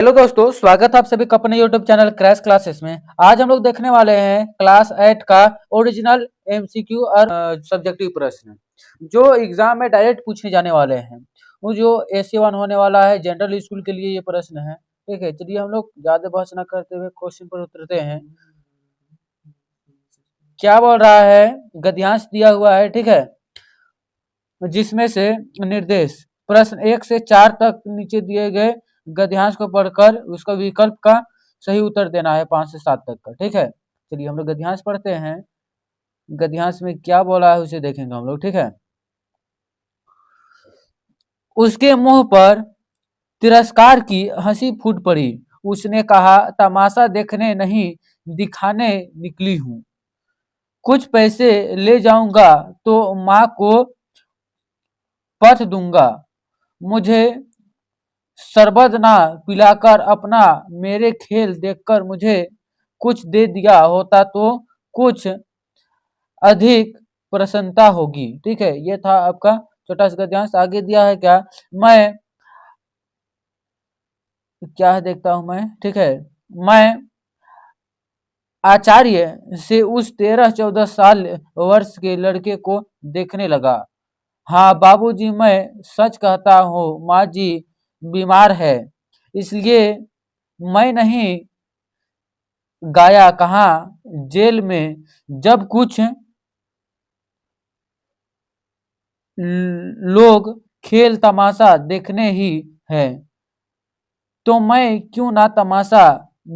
Hello दोस्तों, स्वागत है आप सभी का अपने यूट्यूब चैनल क्रैश क्लासेस में। आज हम लोग देखने वाले हैं क्लास 8 का ओरिजिनल एमसीक्यू और सब्जेक्टिव प्रश्न जो एग्जाम में डायरेक्ट पूछे जाने वाले हैं। वो जो AC1 होने वाला है जनरल स्कूल के लिए ये प्रश्न है। ठीक है, चलिए हम लोग ज्यादा बहस न करते हुए क्वेश्चन पर उतरते हैं। क्या बोल रहा है, गद्यांश दिया हुआ है, ठीक है, जिसमें से निर्देश प्रश्न 1 से 4 तक नीचे दिए गए गद्यांश को पढ़कर उसका विकल्प का सही उत्तर देना है 5 से 7 तक का। ठीक है, चलिए हम लोग गद्यांश पढ़ते हैं। गद्यांश में क्या बोला है उसे देखेंगे हम लोग। ठीक है, उसके मुंह पर तिरस्कार की हंसी फूट पड़ी। उसने कहा, तमाशा देखने नहीं दिखाने निकली हूं। कुछ पैसे ले जाऊंगा तो माँ को पथ दूंगा। मुझे शरबत ना पिलाकर अपना मेरे खेल देखकर मुझे कुछ दे दिया होता तो कुछ अधिक प्रसन्नता होगी। ठीक है, ये था आपका छोटा सा गद्यांश। आगे दिया है क्या, मैं क्या है देखता हूं मैं। ठीक है, मैं आचार्य से उस 13-14 साल वर्ष के लड़के को देखने लगा। हाँ बाबूजी, मैं सच कहता हूँ, माँ जी बीमार है, इसलिए मैं नहीं गाया। कहाँ, जेल में, जब कुछ लोग खेल तमाशा देखने ही है तो मैं क्यों ना तमाशा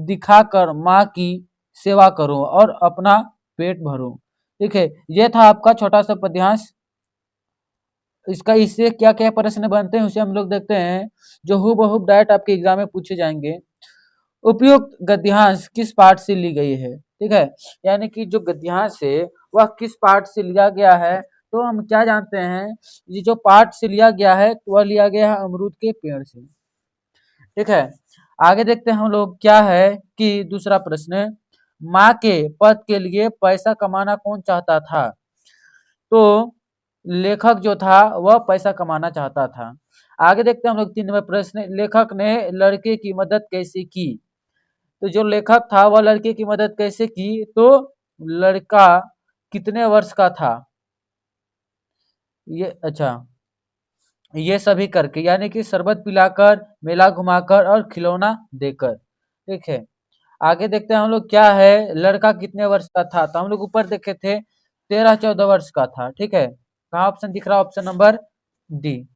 दिखाकर माँ की सेवा करूं और अपना पेट भरूं। ठीक है, ये था आपका छोटा सा पद्यांश। इससे क्या क्या प्रश्न बनते हैं उसे हम लोग देखते हैं, जो हूबहू डायरेक्ट आपके एग्जाम में पूछे जाएंगे। उपयुक्त गद्यांश किस पाठ से ली गई है। ठीक है, यानी कि जो गद्यांश है वह किस पाठ से लिया गया है, तो हम क्या जानते हैं, ये जो पाठ से लिया गया है तो वह लिया गया है अमरूद के पेड़ से। ठीक है, आगे देखते हैं हम लोग क्या है कि दूसरा प्रश्न, माँ के पद के लिए पैसा कमाना कौन चाहता था। तो लेखक जो था वह पैसा कमाना चाहता था। आगे देखते हैं हम लोग 3 नंबर प्रश्न, लेखक ने लड़के की मदद कैसे की। तो जो लेखक था वह लड़के की मदद कैसे की, तो लड़का कितने वर्ष का था, ये अच्छा, ये सभी करके, यानी कि शरबत पिलाकर, मेला घुमाकर और खिलौना देकर। ठीक है, आगे देखते हैं हम लोग क्या है, लड़का कितने वर्ष का था, तो हम लोग ऊपर देखे थे 13-14 वर्ष का था। ठीक है, कहाँ ऑप्शन दिख रहा है, ऑप्शन नंबर डी।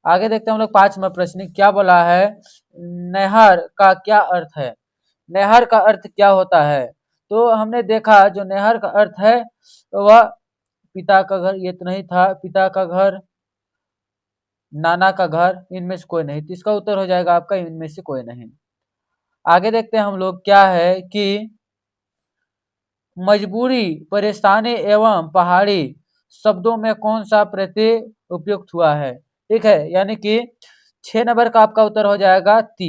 आगे देखते हैं हम लोग 5 नंबर प्रश्न, क्या बोला है, नहर का क्या अर्थ है। नहर का अर्थ क्या होता है, तो हमने देखा जो नहर का अर्थ है वह पिता का घर, ये तो नहीं था, पिता का घर, नाना का घर, इनमें से कोई नहीं, तो इसका उत्तर हो जाएगा आपका इनमें से कोई नहीं। आगे देखते हैं हम लोग क्या है कि मजबूरी, परेशानी एवं पहाड़ी शब्दों में कौन सा प्रत्यय उपयुक्त हुआ है। ठीक है, यानी कि 6 नंबर का आपका उत्तर हो जाएगा ती।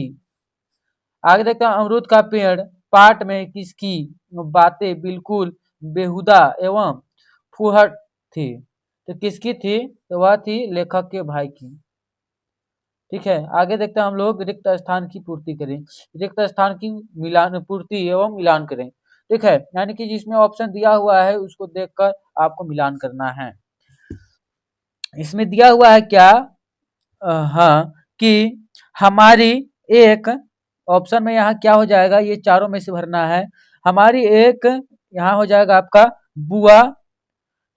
आगे देखते हैं, अमरूद का पेड़ पाठ में किसकी बातें बिल्कुल बेहुदा एवं फूहड़ थी, तो किसकी थी, तो वह थी लेखक के भाई की। ठीक है, आगे देखते हैं हम लोग, रिक्त स्थान की पूर्ति करें, रिक्त स्थान की मिलान पूर्ति एवं मिलान करें। ठीक है, यानी कि जिसमें ऑप्शन दिया हुआ है उसको देखकर आपको मिलान करना है। इसमें दिया हुआ है क्या, हाँ, कि हमारी एक, ऑप्शन में यहाँ क्या हो जाएगा, ये चारों में से भरना है। हमारी एक, यहाँ हो जाएगा आपका बुआ,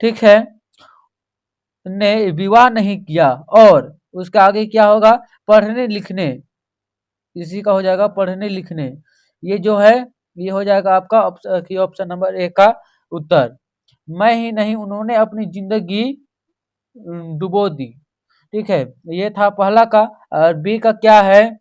ठीक है, ने विवाह नहीं किया, और उसका आगे क्या होगा, पढ़ने लिखने, इसी का हो जाएगा पढ़ने लिखने। ये जो है ये हो जाएगा आपका ऑप्शन नंबर ए का उत्तर। मैं ही नहीं, उन्होंने अपनी जिंदगी डुबो दी। ठीक है, ये था पहला का। और बी का क्या है,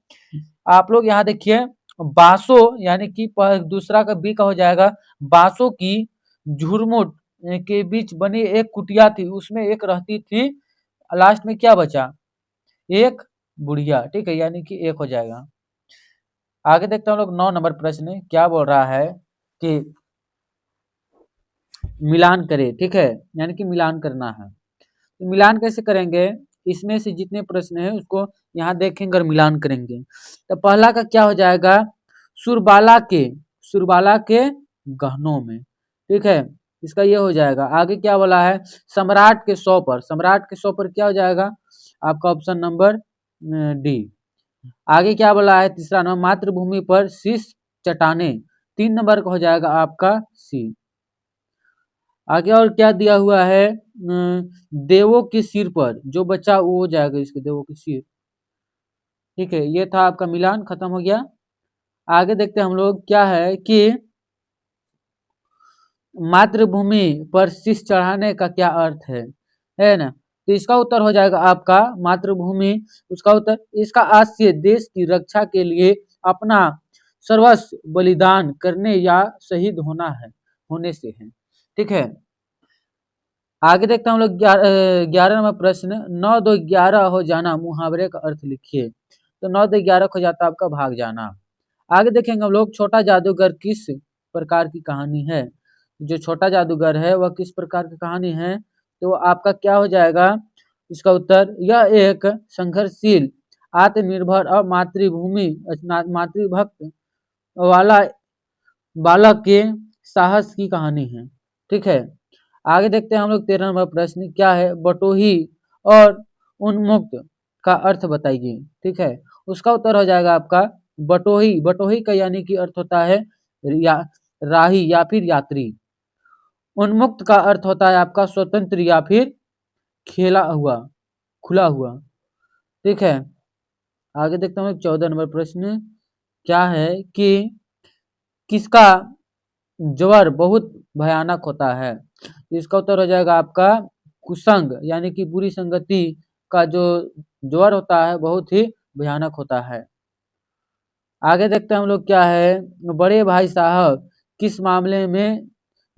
आप लोग यहाँ देखिए, बांसों, यानी कि दूसरा का बी का हो जाएगा, बांसों की झुरमुट के बीच बनी एक कुटिया थी, उसमें एक रहती थी, लास्ट में क्या बचा, एक बुढ़िया। ठीक है, यानी कि एक हो जाएगा। आगे देखते हैं हम लोग 9 नंबर प्रश्न, क्या बोल रहा है कि मिलान करें। ठीक है, यानी कि मिलान करना है, तो मिलान कैसे करेंगे, इसमें से जितने प्रश्न है उसको यहाँ देखेंगे और मिलान करेंगे। तो पहला का क्या हो जाएगा, सुरबाला के गहनों में, ठीक है, इसका ये हो जाएगा। आगे क्या बोला है, सम्राट के 100 पर, सम्राट के 100 पर क्या हो जाएगा आपका ऑप्शन नंबर डी। आगे क्या बोला है, तीसरा नंबर मातृभूमि पर शीश चट्टाने, 3 नंबर का हो जाएगा आपका सी। आगे और क्या दिया हुआ है, देवों के सिर पर, जो बच्चा वो हो जाएगा इसके देवों के सिर, ठीक है। ये था आपका मिलान, खत्म हो गया। आगे देखते हैं हम लोग क्या है कि मातृभूमि पर शीश चढ़ाने का क्या अर्थ है ना। तो इसका उत्तर हो जाएगा आपका मातृभूमि, उसका उत्तर, इसका आशय देश की रक्षा के लिए अपना सर्वस्व बलिदान करने या शहीद होने से है, ठीक है। आगे देखते हैं हम लोग 11 नंबर प्रश्न, 9 2 11 हो जाना मुहावरे का अर्थ लिखिए। तो 9 2 11 हो जाता है आपका भाग जाना। आगे देखेंगे हम लोग छोटा जादूगर किस प्रकार की कहानी है। जो छोटा जादूगर है वह किस प्रकार की कहानी है, तो आपका क्या हो जाएगा इसका उत्तर, यह एक संघर्षशील, आत्मनिर्भर और मातृभक्त वाला बालक के साहस की कहानी है, ठीक है। आगे देखते हैं हम लोग 13 नंबर प्रश्न, क्या है, बटोही और उन्मुक्त का अर्थ बताइए, ठीक है। उसका उत्तर हो जाएगा आपका बटोही, बटोही का यानी कि अर्थ होता है राही या फिर यात्री। उन्मुक्त का अर्थ होता है आपका स्वतंत्र या फिर खुला हुआ, ठीक है। आगे देखते हैं 14 नंबर प्रश्न, क्या है कि किसका ज्वर बहुत भयानक होता है। इसका उत्तर हो जाएगा आपका कुसंग, यानी कि बुरी संगति का जो ज्वर होता है बहुत ही भयानक होता है। आगे देखते हैं हम लोग क्या है, बड़े भाई साहब किस मामले में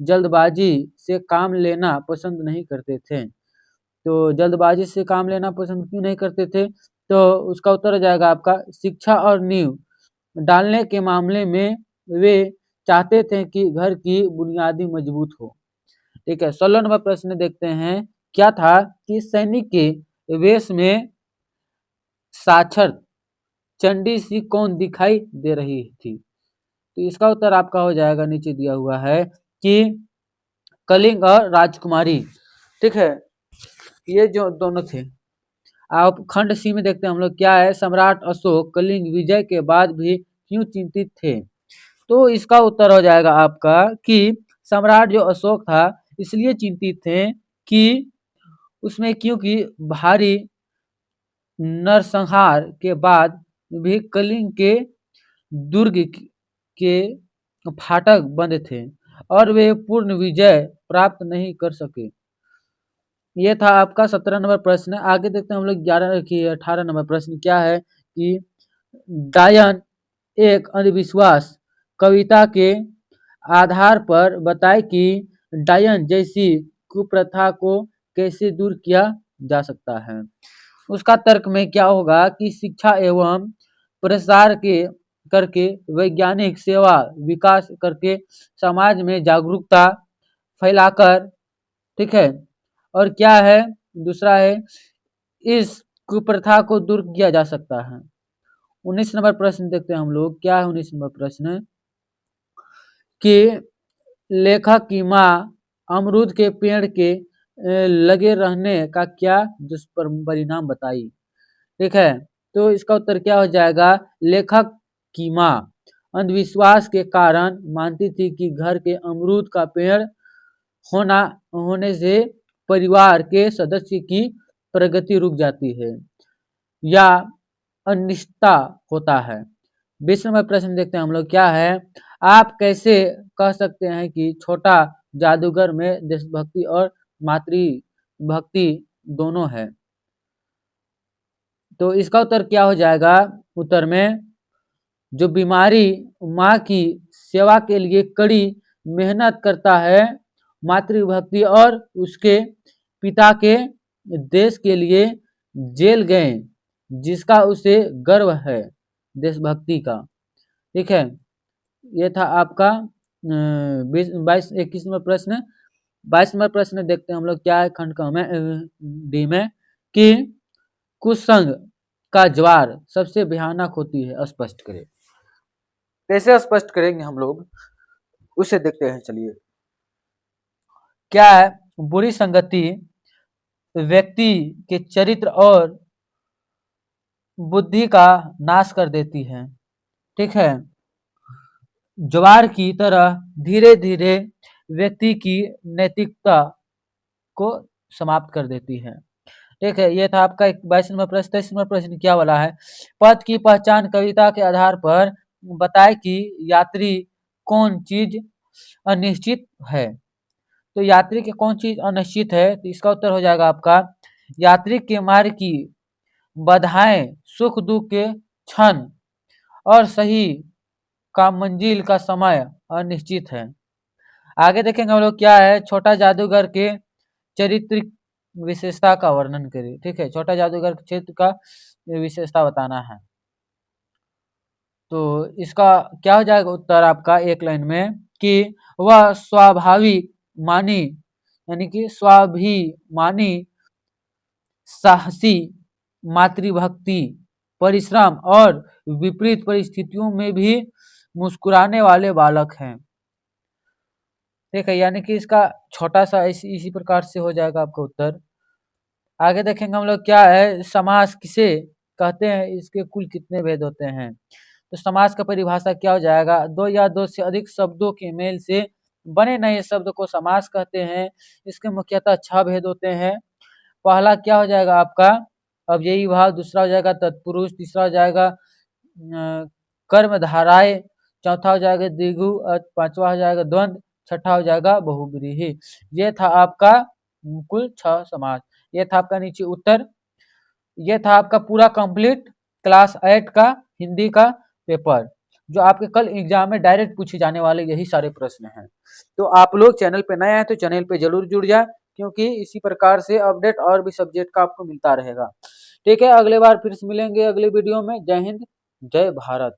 जल्दबाजी से काम लेना पसंद नहीं करते थे। तो जल्दबाजी से काम लेना पसंद क्यों नहीं करते थे, तो उसका उत्तर हो जाएगा आपका शिक्षा और नींव डालने के मामले में वे चाहते थे कि घर की बुनियादी मजबूत हो, ठीक है। 16 नंबर प्रश्न देखते हैं, क्या था कि सैनिक के वेश में साक्षर चंडी सी कौन दिखाई दे रही थी। तो इसका उत्तर आपका हो जाएगा, नीचे दिया हुआ है कि कलिंग और राजकुमारी, ठीक है, ये जो दोनों थे। आप खंड सी में देखते हैं हम लोग क्या है, सम्राट अशोक कलिंग विजय के बाद भी क्यों चिंतित थे। तो इसका उत्तर हो जाएगा आपका कि सम्राट जो अशोक था इसलिए चिंतित थे कि उसमें क्योंकि भारी नरसंहार के बाद भी कलिंग के दुर्ग के फाटक बंद थे और वे पूर्ण विजय प्राप्त नहीं कर सके। ये था आपका 17 नंबर प्रश्न। आगे देखते हैं हम लोग 18 नंबर प्रश्न, क्या है कि डायन एक अंधविश्वास कविता के आधार पर बताए कि डायन जैसी कुप्रथा को कैसे दूर किया जा सकता है। उसका तर्क में क्या होगा कि शिक्षा एवं प्रसार के करके, वैज्ञानिक सेवा विकास करके, समाज में जागरूकता फैलाकर, ठीक है। और क्या है दूसरा है, इस कुप्रथा को दूर किया जा सकता है। 19 नंबर प्रश्न देखते हैं हम लोग, क्या है 19 नंबर प्रश्न कि लेखक की माँ अमरूद के पेड़ के लगे रहने का क्या दुष्परिणाम बताई, ठीक है। तो इसका उत्तर क्या हो जाएगा, लेखक की माँ अंधविश्वास के कारण मानती थी कि घर के अमरूद का पेड़ होने से परिवार के सदस्य की प्रगति रुक जाती है या अनिष्टता होता है। 20 नंबर प्रश्न देखते हैं हम लोग, क्या है, आप कैसे कह सकते हैं कि छोटा जादूगर में देशभक्ति और मातृभक्ति दोनों है। तो इसका उत्तर क्या हो जाएगा, उत्तर में जो बीमारी माँ की सेवा के लिए कड़ी मेहनत करता है, मातृभक्ति, और उसके पिता के देश के लिए जेल गए जिसका उसे गर्व है देशभक्ति का, ठीक है। ये था आपका 21 नंबर प्रश्न। 22 नंबर प्रश्न देखते हैं हम लोग, क्या है खंड का में डी में कि कुसंग का ज्वार सबसे भयानक होती है, स्पष्ट करें। कैसे स्पष्ट करेंगे हम लोग, उसे देखते हैं। चलिए, क्या है? बुरी संगति व्यक्ति के चरित्र और बुद्धि का नाश कर देती है। ठीक है, ज्वार की तरह धीरे धीरे व्यक्ति की नैतिकता को समाप्त कर देती है। ठीक है, ये था आपका 22 नंबर प्रश्न। 23 नंबर प्रश्न क्या वाला है? पद की पहचान कविता के आधार पर बताए कि यात्री कौन चीज अनिश्चित है। तो यात्री की कौन चीज अनिश्चित है? तो इसका उत्तर हो जाएगा आपका, यात्री के मार्ग की बाधाएं, सुख दुख के क्षण और सही का मंजिल का समय अनिश्चित है। आगे देखेंगे हम लोग, क्या है? छोटा जादूगर के चरित्र विशेषता का वर्णन करिए। ठीक है, छोटा जादूगर के क्षेत्र का विशेषता बताना है। तो इसका क्या हो जाएगा उत्तर आपका एक लाइन में, कि वह स्वाभाविक मानी, यानी कि स्वाभिमानी, साहसी, मातृभक्ति, परिश्रम और विपरीत परिस्थितियों में भी मुस्कुराने वाले बालक हैं। ठीक है, यानी कि इसका छोटा सा इसी प्रकार से हो जाएगा आपका उत्तर। आगे देखेंगे हम लोग, क्या है? समास किसे कहते हैं, इसके कुल कितने भेद होते हैं? तो समास का परिभाषा क्या हो जाएगा? दो या दो से अधिक शब्दों के मेल से बने नए शब्द को समास कहते हैं। इसके मुख्यतः 6 भेद होते हैं। पहला क्या हो जाएगा आपका? अव्ययी भाव। दूसरा हो जाएगा तत्पुरुष। तीसरा हो जाएगा कर्म धाराएं। चौथा हो जाएगा द्विगु। पांचवा हो जाएगा द्वंद्व। छठा हो जाएगा बहुब्रीहि। ये था आपका कुल 6 समास। ये था आपका नीचे उत्तर। ये था आपका पूरा कंप्लीट क्लास 8 का हिंदी का पेपर, जो आपके कल एग्जाम में डायरेक्ट पूछे जाने वाले यही सारे प्रश्न हैं। तो आप लोग चैनल पे नए हैं तो चैनल पे जरूर जुड़ जाए, क्योंकि इसी प्रकार से अपडेट और भी सब्जेक्ट का आपको मिलता रहेगा। ठीक है, अगले बार फिर से मिलेंगे अगले वीडियो में। जय हिंद, जय भारत।